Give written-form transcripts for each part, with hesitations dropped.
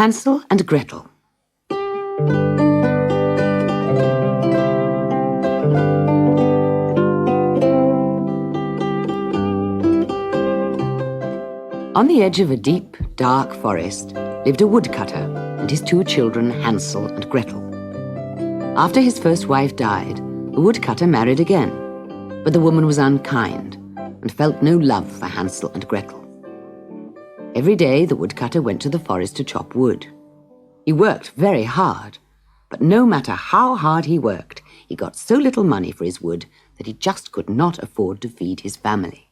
Hansel and Gretel. On the edge of a deep, dark forest lived a woodcutter and his two children, Hansel and Gretel. After his first wife died, the woodcutter married again, but the woman was unkind and felt no love for Hansel and Gretel. Every day the woodcutter went to the forest to chop wood. He worked very hard, but no matter how hard he worked, he got so little money for his wood that he just could not afford to feed his family.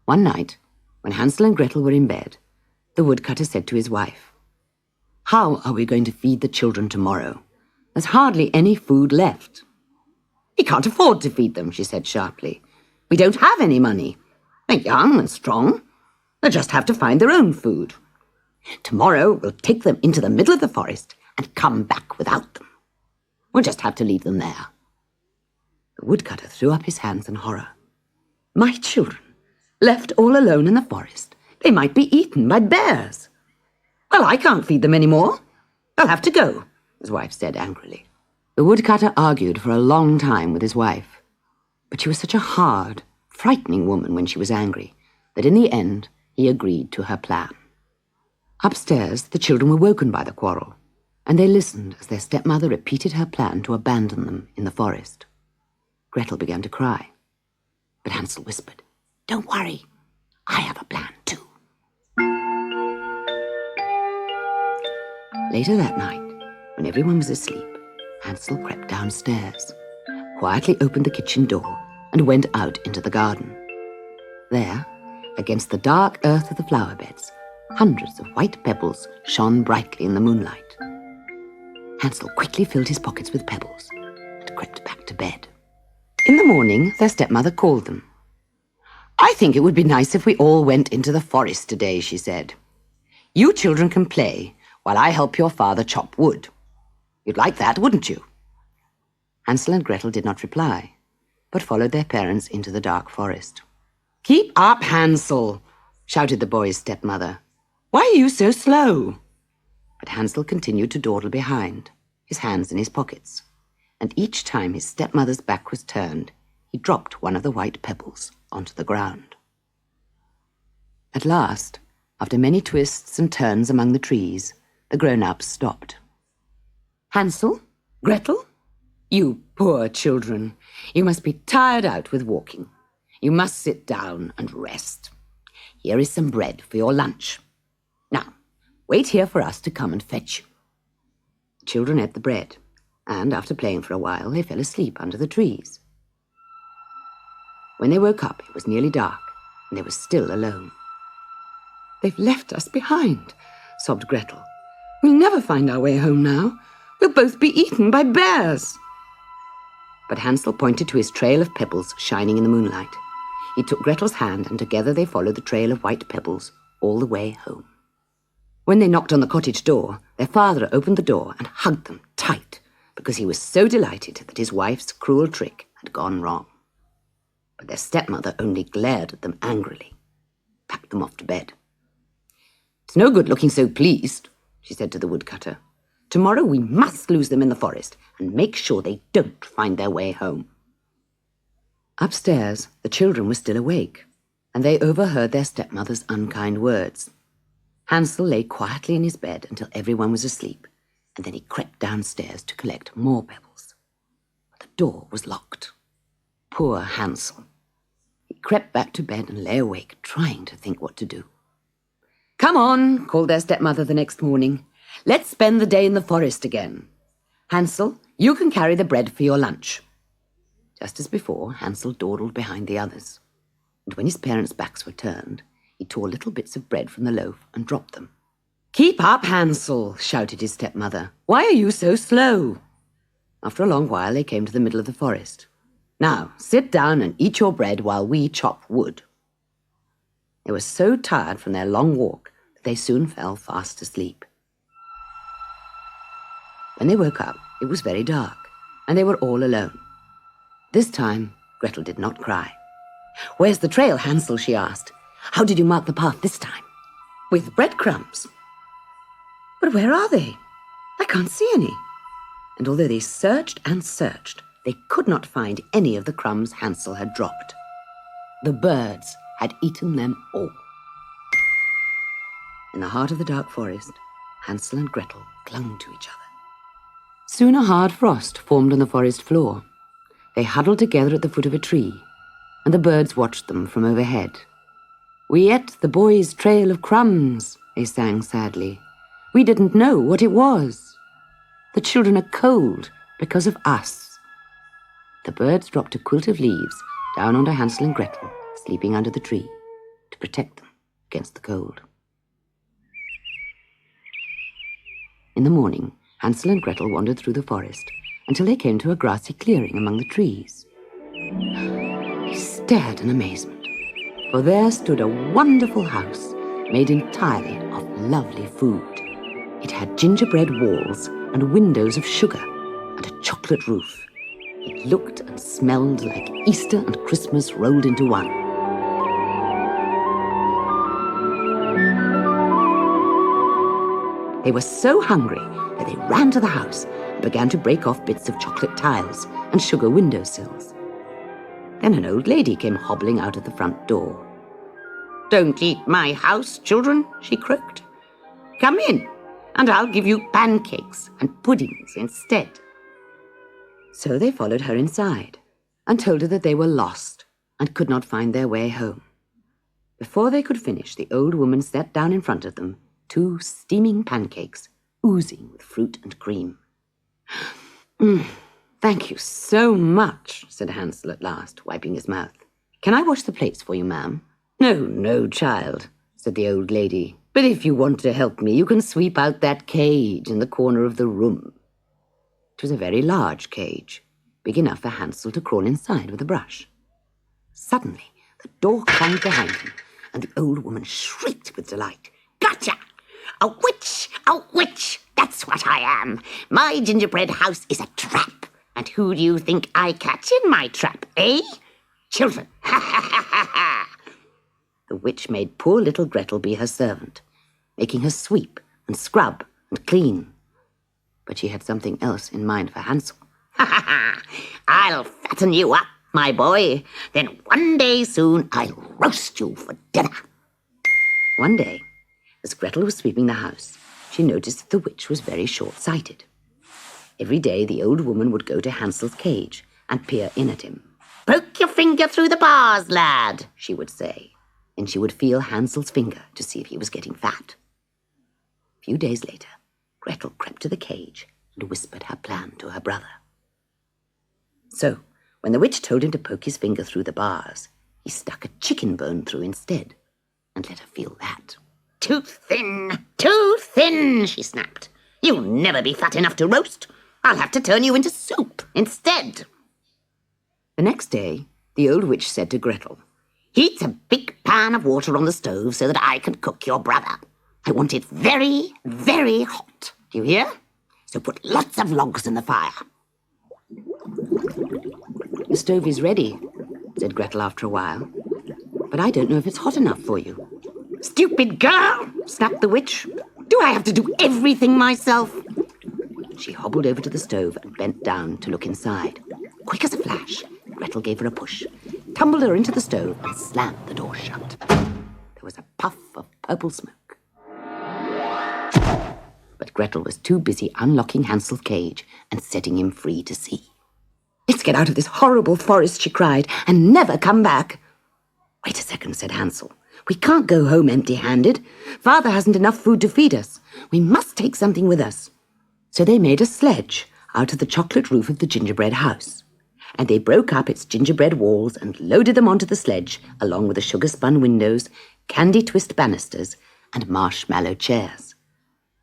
One night, when Hansel and Gretel were in bed, the woodcutter said to his wife, "How are we going to feed the children tomorrow? There's hardly any food left." "We can't afford to feed them," she said sharply. "We don't have any money. They're young and strong. They'll just have to find their own food. Tomorrow we'll take them into the middle of the forest and come back without them. We'll just have to leave them there." The woodcutter threw up his hands in horror. "My children, left all alone in the forest. They might be eaten by bears." "Well, I can't feed them any more. They'll have to go," his wife said angrily. The woodcutter argued for a long time with his wife, but she was such a hard, frightening woman when she was angry that in the end he agreed to her plan. Upstairs, the children were woken by the quarrel, and they listened as their stepmother repeated her plan to abandon them in the forest. Gretel began to cry, but Hansel whispered, "Don't worry, I have a plan too." Later that night, when everyone was asleep, Hansel crept downstairs, quietly opened the kitchen door, and went out into the garden. There, against the dark earth of the flower beds, hundreds of white pebbles shone brightly in the moonlight. Hansel quickly filled his pockets with pebbles and crept back to bed. In the morning, their stepmother called them. "I think it would be nice if we all went into the forest today," she said. "You children can play while I help your father chop wood. You'd like that, wouldn't you?" Hansel and Gretel did not reply, but followed their parents into the dark forest. "Keep up, Hansel," shouted the boy's stepmother. "Why are you so slow?" But Hansel continued to dawdle behind, his hands in his pockets, and each time his stepmother's back was turned, he dropped one of the white pebbles onto the ground. At last, after many twists and turns among the trees, the grown-ups stopped. "Hansel, Gretel, you poor children, you must be tired out with walking. You must sit down and rest. Here is some bread for your lunch. Now, wait here for us to come and fetch you." The children ate the bread, and after playing for a while, they fell asleep under the trees. When they woke up, it was nearly dark, and they were still alone. "They've left us behind," sobbed Gretel. "We'll never find our way home now. We'll both be eaten by bears." But Hansel pointed to his trail of pebbles shining in the moonlight. He took Gretel's hand, and together they followed the trail of white pebbles all the way home. When they knocked on the cottage door, their father opened the door and hugged them tight because he was so delighted that his wife's cruel trick had gone wrong. But their stepmother only glared at them angrily, packed them off to bed. "It's no good looking so pleased," she said to the woodcutter. "Tomorrow we must lose them in the forest and make sure they don't find their way home." Upstairs, the children were still awake, and they overheard their stepmother's unkind words. Hansel lay quietly in his bed until everyone was asleep, and then he crept downstairs to collect more pebbles. But the door was locked. Poor Hansel. He crept back to bed and lay awake, trying to think what to do. "Come on," called their stepmother the next morning. "Let's spend the day in the forest again. Hansel, you can carry the bread for your lunch." Just as before, Hansel dawdled behind the others, and when his parents' backs were turned, he tore little bits of bread from the loaf and dropped them. "Keep up, Hansel," shouted his stepmother. "Why are you so slow?" After a long while, they came to the middle of the forest. "Now, sit down and eat your bread while we chop wood." They were so tired from their long walk that they soon fell fast asleep. When they woke up, it was very dark, and they were all alone. This time, Gretel did not cry. "Where's the trail, Hansel?" she asked. "How did you mark the path this time?" "With breadcrumbs." But where are they? I can't see any. And although they searched and searched, they could not find any of the crumbs Hansel had dropped. The birds had eaten them all. In the heart of the dark forest, Hansel and Gretel clung to each other. Soon a hard frost formed on the forest floor. They huddled together at the foot of a tree, and the birds watched them from overhead. "We ate the boy's trail of crumbs," they sang sadly. "We didn't know what it was. The children are cold because of us." The birds dropped a quilt of leaves down onto Hansel and Gretel, sleeping under the tree, to protect them against the cold. In the morning, Hansel and Gretel wandered through the forest until they came to a grassy clearing among the trees. They stared in amazement, for there stood a wonderful house made entirely of lovely food. It had gingerbread walls and windows of sugar and a chocolate roof. It looked and smelled like Easter and Christmas rolled into one. They were so hungry that they ran to the house and began to break off bits of chocolate tiles and sugar windowsills. Then an old lady came hobbling out of the front door. "Don't eat my house, children," she croaked. "Come in, and I'll give you pancakes and puddings instead." So they followed her inside and told her that they were lost and could not find their way home. Before they could finish, the old woman set down in front of them 2 steaming pancakes, oozing with fruit and cream. "Thank you so much," said Hansel at last, wiping his mouth. "Can I wash the plates for you, ma'am?" "No, no, child," said the old lady. "But if you want to help me, you can sweep out that cage in the corner of the room." It was a very large cage, big enough for Hansel to crawl inside with a brush. Suddenly, the door clanged behind him, and the old woman shrieked with delight. "Gotcha! A witch! A witch! That's what I am! My gingerbread house is a trap. And who do you think I catch in my trap, eh? Children! Ha ha ha ha ha!" The witch made poor little Gretel be her servant, making her sweep and scrub and clean. But she had something else in mind for Hansel. "Ha ha ha! I'll fatten you up, my boy. Then one day soon I'll roast you for dinner." One day, as Gretel was sweeping the house, she noticed that the witch was very short-sighted. Every day the old woman would go to Hansel's cage and peer in at him. "Poke your finger through the bars, lad," she would say. And she would feel Hansel's finger to see if he was getting fat. A few days later, Gretel crept to the cage and whispered her plan to her brother. So, when the witch told him to poke his finger through the bars, he stuck a chicken bone through instead and let her feel that. Too thin, she snapped. "You'll never be fat enough to roast. I'll have to turn you into soup instead." The next day, the old witch said to Gretel, "Heat a big pan of water on the stove so that I can cook your brother. I want it very, very hot. Do you hear? So put lots of logs in the fire." "The stove is ready," said Gretel after a while. "But I don't know if it's hot enough for you." "Stupid girl!" snapped the witch. "Do I have to do everything myself?" She hobbled over to the stove and bent down to look inside. Quick as a flash, Gretel gave her a push, tumbled her into the stove and slammed the door shut. There was a puff of purple smoke. But Gretel was too busy unlocking Hansel's cage and setting him free to see. "Let's get out of this horrible forest," she cried, "and never come back." "Wait a second," said Hansel. "We can't go home empty-handed. Father hasn't enough food to feed us. We must take something with us." So they made a sledge out of the chocolate roof of the gingerbread house, and they broke up its gingerbread walls and loaded them onto the sledge, along with the sugar-spun windows, candy twist banisters, and marshmallow chairs.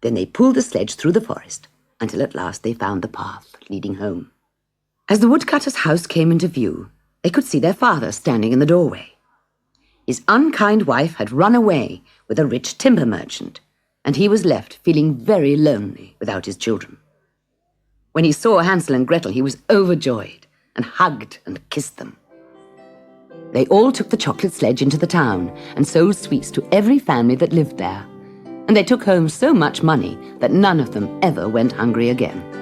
Then they pulled the sledge through the forest until at last they found the path leading home. As the woodcutter's house came into view, they could see their father standing in the doorway. His unkind wife had run away with a rich timber merchant, and he was left feeling very lonely without his children. When he saw Hansel and Gretel, he was overjoyed and hugged and kissed them. They all took the chocolate sledge into the town and sold sweets to every family that lived there. and they took home so much money that none of them ever went hungry again.